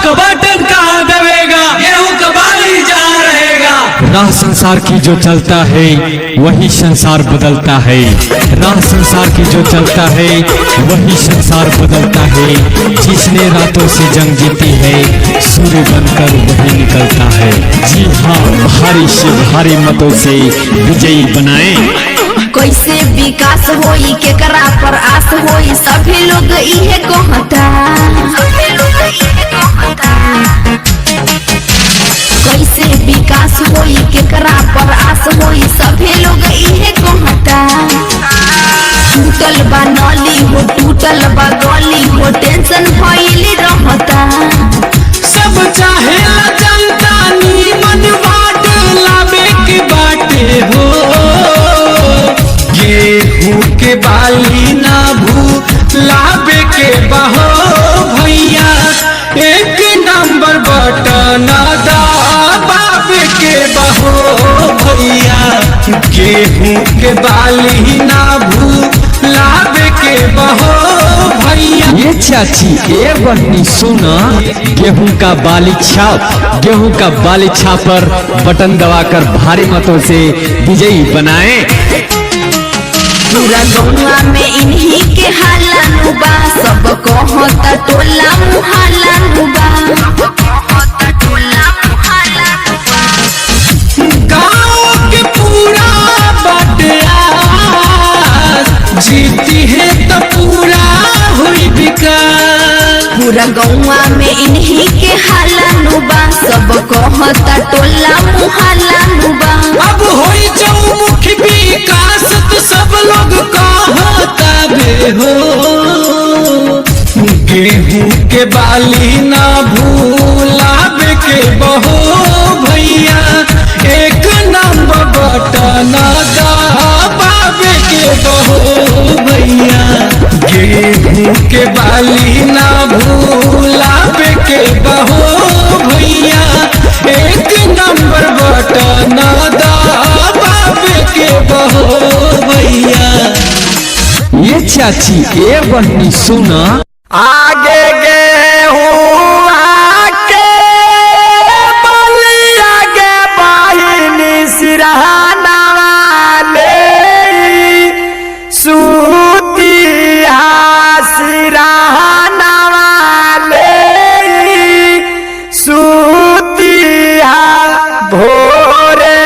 का बटन कहाँ दबेगा, गेहूं का बाली जहाँ रहेगा। राह संसार की जो चलता है वही संसार बदलता है। राह संसार की जो चलता है वही संसार बदलता है। जिसने रातों से जंग जीती है सूर्य बनकर वही निकलता है। जी हाँ, भारी से भारी मतों से विजयी बनाए। कैसे विकास होई केकरा पर आस होई, सभी लोग इहे कहता। कैसे विकास होई केकरा पर आस होई, सभी लोग इहे कहता। टूटल बा नली हो, टूटल बा गली हो, टेंशन भइल रहता। सब चाहे जनता नीमन बाट लावे के बाटे हो। गेहूं के बाली ना भूलावे के बहो भैया, एक नंबर बटन दबावे के बहो भैया। गेहूं के बाली ना भूलावे के बहो भैया। ये चाची ये बहनी सुना, गेहूं का बाली छाप, गेहूं का बाली छाप पर बटन दबाकर भारी मतों से विजयी बनाए। पूरा गौवा में इन्हीं के हालानु बा, सब कहता टोला मुहालानु बा। गाँव के पूरा बटिया जीती है तो पूरा हुई विकास। पूरा गौवा में इन्हीं के हालानु बा, सब कहता टोला मुहालानु बा। अब होई चौमुखी विकास तो सब लोग कहता बे हो। गेहूं के बाली ना भूलावे के बहो भैया, एक नंबर बटन दबावे के बहो भैया। गेहूं के बाली ना भूलावे के बहो भैया, एक नंबर बटन दबावे के बहो भैया। ये चाची ये बहनी सुना, आगे गेहूं आके बली आगे बहिनी सिरहाना वाले सूतिया सिरहाना वाले सूतिया भोरे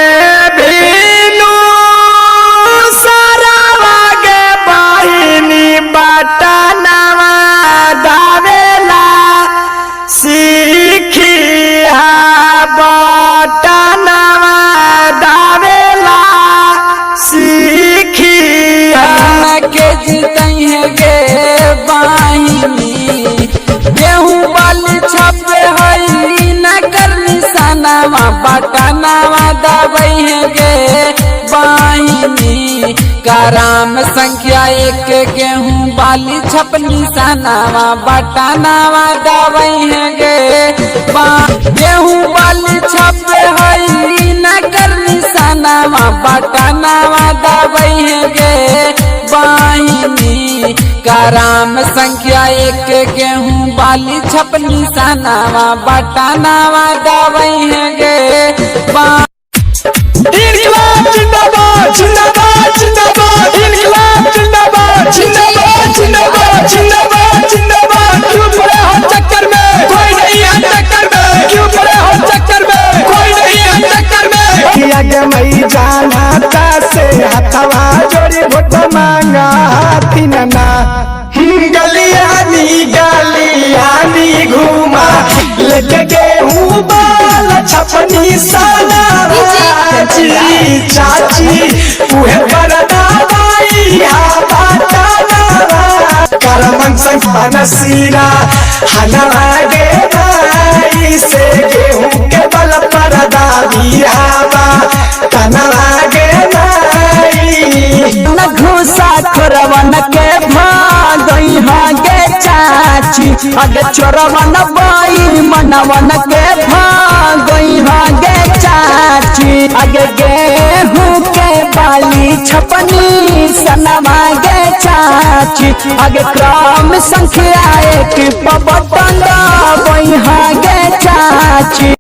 भीनु सारा आगे बहिनी बटनवा दावेला सीखिया बटनवा दावेला सीखिया के जीतई है गे बाहिनी। गेहूं बाली छपे हई नगर निशानावा बटनवा दबई है गे बाहिनी। कराम संख्या एक गेहूं बाली छप निशानावा बटनावा दबई है गे गेहूं बाली छप हई नगर निशानावा बटनावा दबई है गे बाहिनी। कराम संख्या एक गेहूं बाली छप निशानावा बटनावा दबई है गे इनकलाब जिंदाबाद जिंदाबाद जिंदाबाद, इनकलाब जिंदाबाद जिंदाबाद जिंदाबाद जिंदाबाद जिंदाबाद। क्यों पड़े हो चक्कर में, कोई नहीं है टक्कर में। क्यों पड़े हो चक्कर में, कोई नहीं है टक्कर में। किया के मई जाना से हथवा जोड़ी वोट मांगा हाथी नना। गलियानी घूमा लेके गेहूं बाल छपनी साला चाची उहे बरदा बाई करमन संग बनसीरा हनवा गे बाई से गेहूं के बल परदा बिहावा तनवा गे बाई। न घुसा खोरवन के भागई हागे चाची, अगे चोरवन बाई मनवन के भागई हागे चाची। अगे गेहूं के बाली छपनी सनवा गे चाची। अगे क्रम संख्या एक बटन दबई हागे चाची।